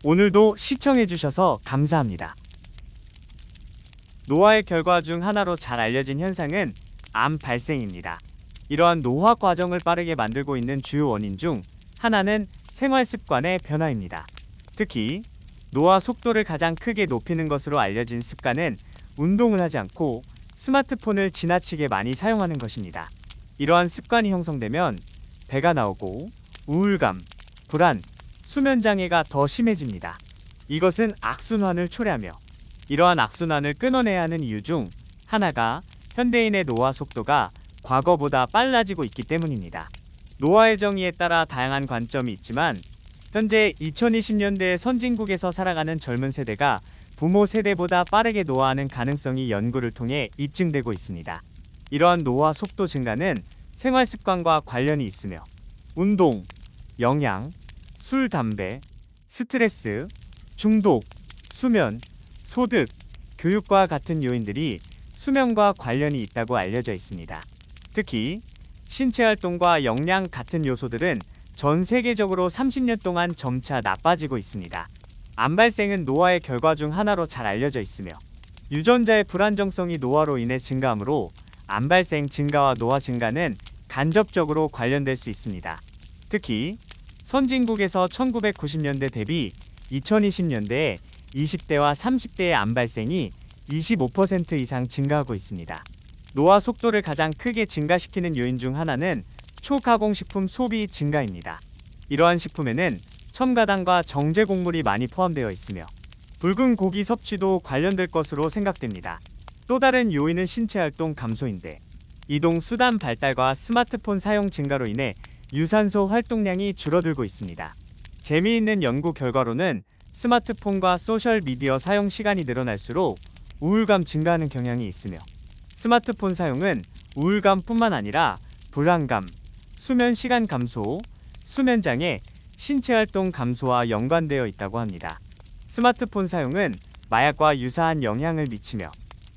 오늘도 시청해주셔서 감사합니다. 노화의 결과 중 하나로 잘 알려진 현상은 암 발생입니다. 이러한 노화 과정을 빠르게 만들고 있는 주요 원인 중 하나는 생활 습관의 변화입니다. 특히 노화 속도를 가장 크게 높이는 것으로 알려진 습관은 운동을 하지 않고 스마트폰을 지나치게 많이 사용하는 것입니다. 이러한 습관이 형성되면 배가 나오고 우울감, 불안, 수면장애가 더 심해집니다. 이것은 악순환을 초래하며 이러한 악순환을 끊어내야 하는 이유 중 하나가 현대인의 노화 속도가 과거보다 빨라지고 있기 때문입니다. 노화의 정의에 따라 다양한 관점이 있지만 현재 2020년대 선진국에서 살아가는 젊은 세대가 부모 세대보다 빠르게 노화하는 가능성이 연구를 통해 입증되고 있습니다. 이러한 노화 속도 증가는 생활 습관과 관련이 있으며 운동, 영양, 술, 담배, 스트레스, 중독, 수면, 소득, 교육과 같은 요인들이 수면과 관련이 있다고 알려져 있습니다. 특히 신체 활동과 영양 같은 요소들은 전 세계적으로 30년 동안 점차 나빠지고 있습니다. 암 발생은 노화의 결과 중 하나로 잘 알려져 있으며 유전자의 불안정성이 노화로 인해 증가하므로 암 발생 증가와 노화 증가는 간접적으로 관련될 수 있습니다. 특히 선진국에서 1990년대 대비 2020년대에 20대와 30대의 암 발생이 25% 이상 증가하고 있습니다. 노화 속도를 가장 크게 증가시키는 요인 중 하나는 초가공식품 소비 증가입니다. 이러한 식품에는 첨가당과 정제 곡물이 많이 포함되어 있으며 붉은 고기 섭취도 관련될 것으로 생각됩니다. 또 다른 요인은 신체 활동 감소인데 이동 수단 발달과 스마트폰 사용 증가로 인해 유산소 활동량이 줄어들고 있습니다. 재미있는 연구 결과로는 스마트폰과 소셜미디어 사용 시간이 늘어날수록 우울감 증가하는 경향이 있으며 스마트폰 사용은 우울감뿐만 아니라 불안감, 수면 시간 감소, 수면장애, 신체 활동 감소와 연관되어 있다고 합니다. 스마트폰 사용은 마약과 유사한 영향을 미치며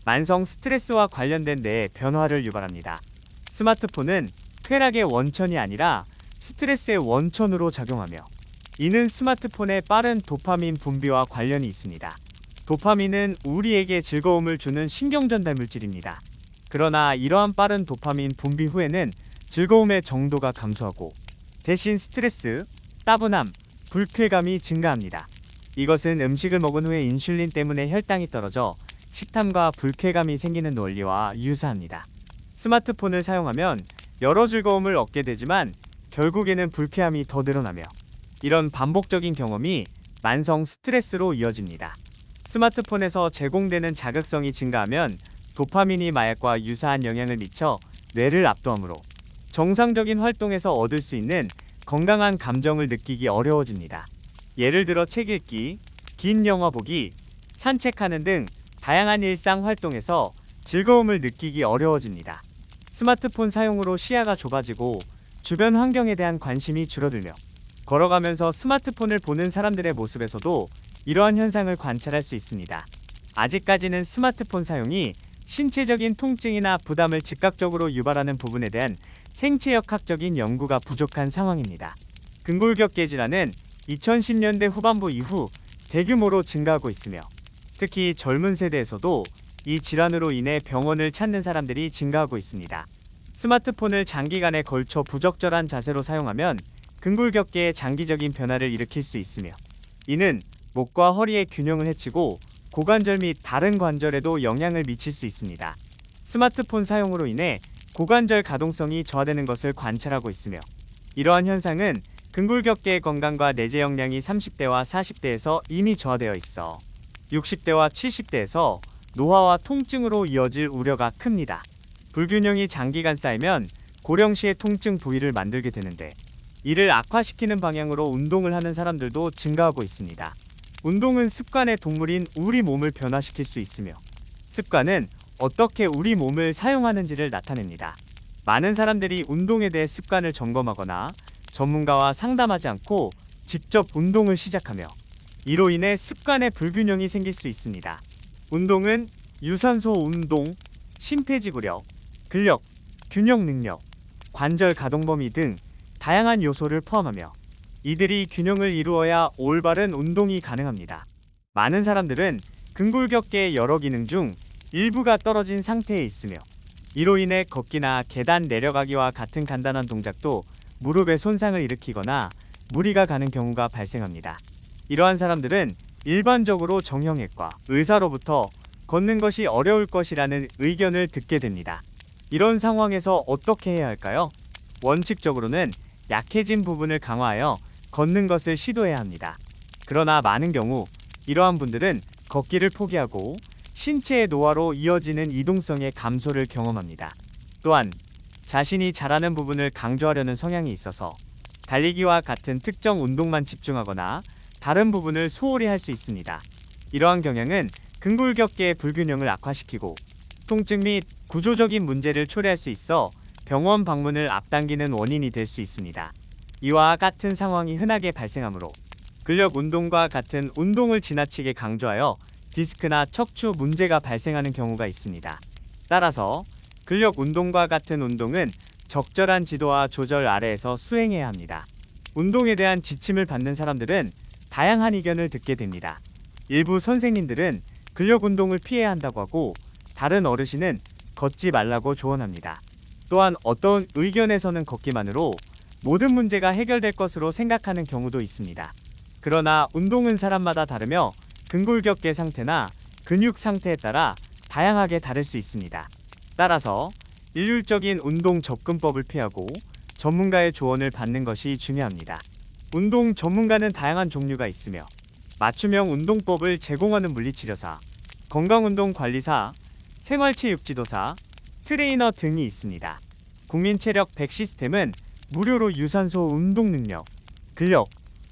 만성 스트레스와 관련된 뇌의 변화를 유발합니다. 스마트폰은 쾌락의 원천이 아니라 스트레스의 원천으로 작용하며 이는 스마트폰의 빠른 도파민 분비와 관련이 있습니다. 도파민은 우리에게 즐거움을 주는 신경전달 물질입니다. 그러나 이러한 빠른 도파민 분비 후에는 즐거움의 정도가 감소하고 대신 스트레스, 따분함, 불쾌감이 증가합니다. 이것은 음식을 먹은 후에 인슐린 때문에 혈당이 떨어져 식탐과 불쾌감이 생기는 원리와 유사합니다. 스마트폰을 사용하면 여러 즐거움을 얻게 되지만 결국에는 불쾌함이 더 늘어나며 이런 반복적인 경험이 만성 스트레스로 이어집니다. 스마트폰에서 제공되는 자극성이 증가하면 도파민이 마약과 유사한 영향을 미쳐 뇌를 압도하므로 정상적인 활동에서 얻을 수 있는 건강한 감정을 느끼기 어려워집니다. 예를 들어 책 읽기, 긴 영화 보기, 산책하는 등 다양한 일상 활동에서 즐거움을 느끼기 어려워집니다. 스마트폰 사용으로 시야가 좁아지고 주변 환경에 대한 관심이 줄어들며 걸어가면서 스마트폰을 보는 사람들의 모습에서도 이러한 현상을 관찰할 수 있습니다. 아직까지는 스마트폰 사용이 신체적인 통증이나 부담을 즉각적으로 유발하는 부분에 대한 생체역학적인 연구가 부족한 상황입니다. 근골격계 질환은 2010년대 후반부 이후 대규모로 증가하고 있으며 특히 젊은 세대에서도 이 질환으로 인해 병원을 찾는 사람들이 증가하고 있습니다. 스마트폰을 장기간에 걸쳐 부적절한 자세로 사용하면 근골격계에 장기적인 변화를 일으킬 수 있으며 이는 목과 허리의 균형을 해치고 고관절 및 다른 관절에도 영향을 미칠 수 있습니다. 스마트폰 사용으로 인해 고관절 가동성이 저하되는 것을 관찰하고 있으며 이러한 현상은 근골격계의 건강과 내재 역량이 30대와 40대에서 이미 저하되어 있어 60대와 70대에서 노화와 통증으로 이어질 우려가 큽니다. 불균형이 장기간 쌓이면 고령시의 통증 부위를 만들게 되는데 이를 악화시키는 방향으로 운동을 하는 사람들도 증가하고 있습니다. 운동은 습관의 동물인 우리 몸을 변화시킬 수 있으며 습관은 어떻게 우리 몸을 사용하는지를 나타냅니다. 많은 사람들이 운동에 대해 습관을 점검하거나 전문가와 상담하지 않고 직접 운동을 시작하며 이로 인해 습관의 불균형이 생길 수 있습니다. 운동은 유산소 운동, 심폐지구력, 근력, 균형 능력, 관절 가동 범위 등 다양한 요소를 포함하며 이들이 균형을 이루어야 올바른 운동이 가능합니다. 많은 사람들은 근골격계의 여러 기능 중 일부가 떨어진 상태에 있으며 이로 인해 걷기나 계단 내려가기와 같은 간단한 동작도 무릎에 손상을 일으키거나 무리가 가는 경우가 발생합니다. 이러한 사람들은 일반적으로 정형외과 의사로부터 걷는 것이 어려울 것이라는 의견을 듣게 됩니다. 이런 상황에서 어떻게 해야 할까요? 원칙적으로는 약해진 부분을 강화하여 걷는 것을 시도해야 합니다. 그러나 많은 경우 이러한 분들은 걷기를 포기하고 신체의 노화로 이어지는 이동성의 감소를 경험합니다. 또한 자신이 잘하는 부분을 강조하려는 성향이 있어서 달리기와 같은 특정 운동만 집중하거나 다른 부분을 소홀히 할 수 있습니다. 이러한 경향은 근골격계의 불균형을 악화시키고 통증 및 구조적인 문제를 초래할 수 있어 병원 방문을 앞당기는 원인이 될 수 있습니다. 이와 같은 상황이 흔하게 발생하므로 근력 운동과 같은 운동을 지나치게 강조하여 디스크나 척추 문제가 발생하는 경우가 있습니다. 따라서 근력 운동과 같은 운동은 적절한 지도와 조절 아래에서 수행해야 합니다. 운동에 대한 지침을 받는 사람들은 다양한 의견을 듣게 됩니다. 일부 선생님들은 근력 운동을 피해야 한다고 하고 다른 어르신은 걷지 말라고 조언합니다. 또한 어떤 의견에서는 걷기만으로 모든 문제가 해결될 것으로 생각하는 경우도 있습니다. 그러나 운동은 사람마다 다르며 근골격계 상태나 근육 상태에 따라 다양하게 다를 수 있습니다. 따라서 일률적인 운동 접근법을 피하고 전문가의 조언을 받는 것이 중요합니다. 운동 전문가는 다양한 종류가 있으며 맞춤형 운동법을 제공하는 물리치료사, 건강운동관리사, 생활체육지도사, 트레이너 등이 있습니다. 국민체력 100 시스템은 무료로 유산소 운동 능력, 근력,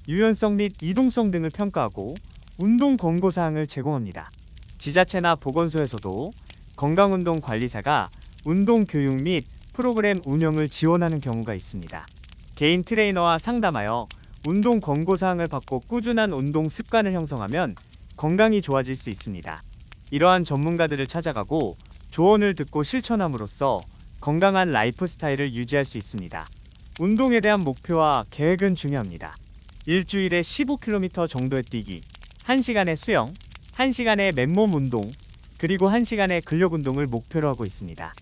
유연성 및 이동성 등을 평가하고 운동 권고사항을 제공합니다. 지자체나 보건소에서도 건강운동관리사가 운동 교육 및 프로그램 운영을 지원하는 경우가 있습니다. 개인 트레이너와 상담하여 운동 권고사항을 받고 꾸준한 운동 습관을 형성하면 건강이 좋아질 수 있습니다. 이러한 전문가들을 찾아가고 조언을 듣고 실천함으로써 건강한 라이프 스타일을 유지할 수 있습니다. 운동에 대한 목표와 계획은 중요합니다. 일주일에 15km 정도의 뛰기, 1시간의 수영, 1시간의 맨몸 운동, 그리고 1시간의 근력 운동을 목표로 하고 있습니다.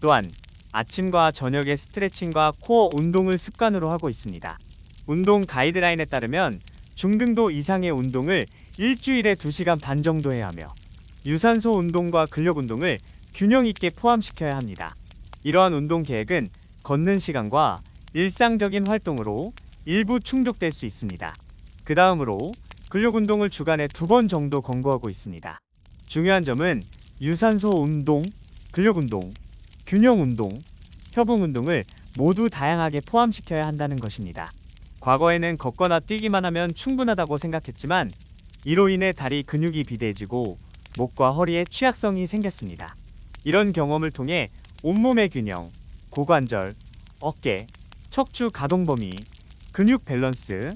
또한 아침과 저녁에 스트레칭과 코어 운동을 습관으로 하고 있습니다. 운동 가이드라인에 따르면 중등도 이상의 운동을 일주일에 2시간 반 정도 해야 하며 유산소 운동과 근력 운동을 균형 있게 포함시켜야 합니다. 이러한 운동 계획은 걷는 시간과 일상적인 활동으로 일부 충족될 수 있습니다. 그 다음으로 근력 운동을 주간에 2번 정도 권고하고 있습니다. 중요한 점은 유산소 운동, 근력 운동, 균형 운동, 협응 운동을 모두 다양하게 포함시켜야 한다는 것입니다. 과거에는 걷거나 뛰기만 하면 충분하다고 생각했지만 이로 인해 다리 근육이 비대해지고 목과 허리에 취약성이 생겼습니다. 이런 경험을 통해 온몸의 균형, 고관절, 어깨, 척추 가동 범위, 근육 밸런스,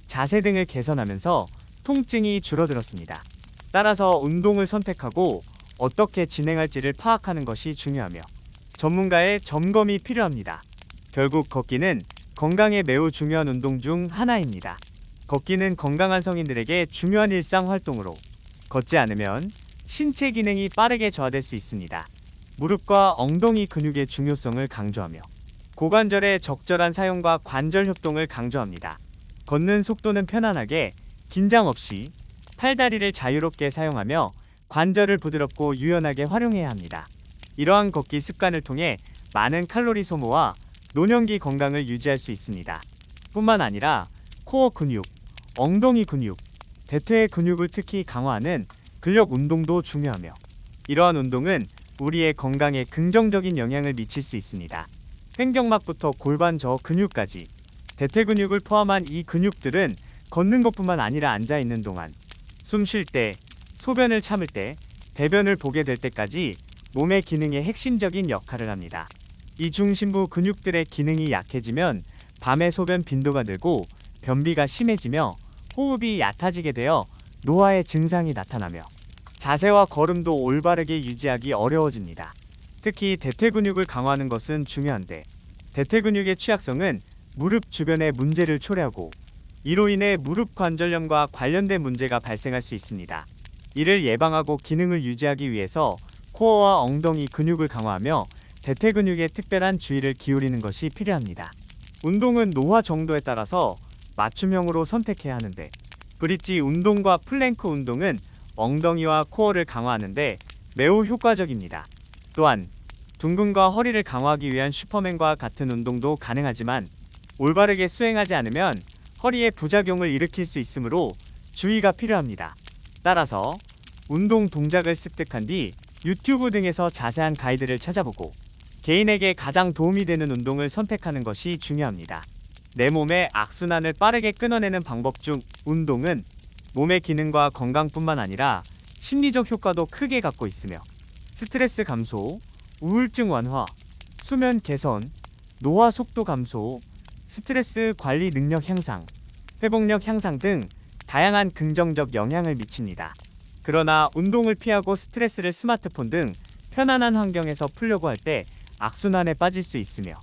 자세 등을 개선하면서 통증이 줄어들었습니다. 따라서 운동을 선택하고 어떻게 진행할지를 파악하는 것이 중요하며 전문가의 점검이 필요합니다. 결국 걷기는 건강에 매우 중요한 운동 중 하나입니다. 걷기는 건강한 성인들에게 중요한 일상 활동으로 걷지 않으면 신체 기능이 빠르게 저하될 수 있습니다. 무릎과 엉덩이 근육의 중요성을 강조하며 고관절의 적절한 사용과 관절 협동을 강조합니다. 걷는 속도는 편안하게 긴장 없이 팔다리를 자유롭게 사용하며 관절을 부드럽고 유연하게 활용해야 합니다. 이러한 걷기 습관을 통해 많은 칼로리 소모와 노년기 건강을 유지할 수 있습니다. 뿐만 아니라 코어 근육, 엉덩이 근육, 대퇴의 근육을 특히 강화하는 근력 운동도 중요하며 이러한 운동은 우리의 건강에 긍정적인 영향을 미칠 수 있습니다. 횡격막부터 골반 저 근육까지 대퇴 근육을 포함한 이 근육들은 걷는 것뿐만 아니라 앉아있는 동안 숨 쉴 때, 소변을 참을 때, 대변을 보게 될 때까지 몸의 기능의 핵심적인 역할을 합니다. 이 중심부 근육들의 기능이 약해지면 밤에 소변 빈도가 늘고 변비가 심해지며 호흡이 얕아지게 되어 노화의 증상이 나타나며 자세와 걸음도 올바르게 유지하기 어려워집니다. 특히 대퇴 근육을 강화하는 것은 중요한데 대퇴 근육의 취약성은 무릎 주변의 문제를 초래하고 이로 인해 무릎 관절염과 관련된 문제가 발생할 수 있습니다. 이를 예방하고 기능을 유지하기 위해서 코어와 엉덩이 근육을 강화하며 대퇴 근육에 특별한 주의를 기울이는 것이 필요합니다. 운동은 노화 정도에 따라서 맞춤형으로 선택해야 하는데, 브릿지 운동과 플랭크 운동은 엉덩이와 코어를 강화하는데 매우 효과적입니다. 또한 둥근과 허리를 강화하기 위한 슈퍼맨과 같은 운동도 가능하지만 올바르게 수행하지 않으면 허리에 부작용을 일으킬 수 있으므로 주의가 필요합니다. 따라서 운동 동작을 습득한 뒤 유튜브 등에서 자세한 가이드를 찾아보고 개인에게 가장 도움이 되는 운동을 선택하는 것이 중요합니다. 내 몸의 악순환을 빠르게 끊어내는 방법 중 운동은 몸의 기능과 건강뿐만 아니라 심리적 효과도 크게 갖고 있으며 스트레스 감소, 우울증 완화, 수면 개선, 노화 속도 감소, 스트레스 관리 능력 향상, 회복력 향상 등 다양한 긍정적 영향을 미칩니다. 그러나 운동을 피하고 스트레스를 스마트폰 등 편안한 환경에서 풀려고 할 때 악순환에 빠질 수 있으며,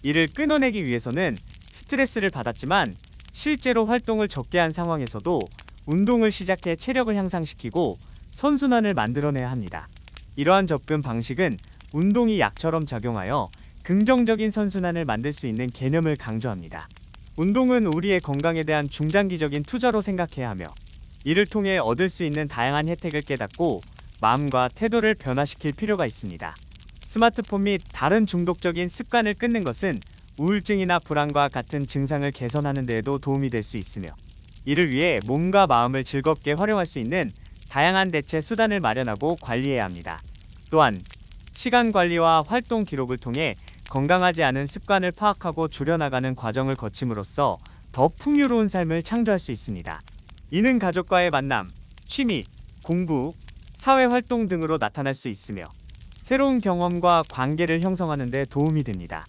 이를 끊어내기 위해서는 스트레스를 받았지만 실제로 활동을 적게 한 상황에서도 운동을 시작해 체력을 향상시키고 선순환을 만들어내야 합니다. 이러한 접근 방식은 운동이 약처럼 작용하여 긍정적인 선순환을 만들 수 있는 개념을 강조합니다. 운동은 우리의 건강에 대한 중장기적인 투자로 생각해야 하며, 이를 통해 얻을 수 있는 다양한 혜택을 깨닫고 마음과 태도를 변화시킬 필요가 있습니다. 스마트폰 및 다른 중독적인 습관을 끊는 것은 우울증이나 불안과 같은 증상을 개선하는 데에도 도움이 될 수 있으며, 이를 위해 몸과 마음을 즐겁게 활용할 수 있는 다양한 대체 수단을 마련하고 관리해야 합니다. 또한 시간 관리와 활동 기록을 통해 건강하지 않은 습관을 파악하고 줄여나가는 과정을 거침으로써 더 풍요로운 삶을 창조할 수 있습니다. 이는 가족과의 만남, 취미, 공부, 사회활동 등으로 나타날 수 있으며 새로운 경험과 관계를 형성하는 데 도움이 됩니다.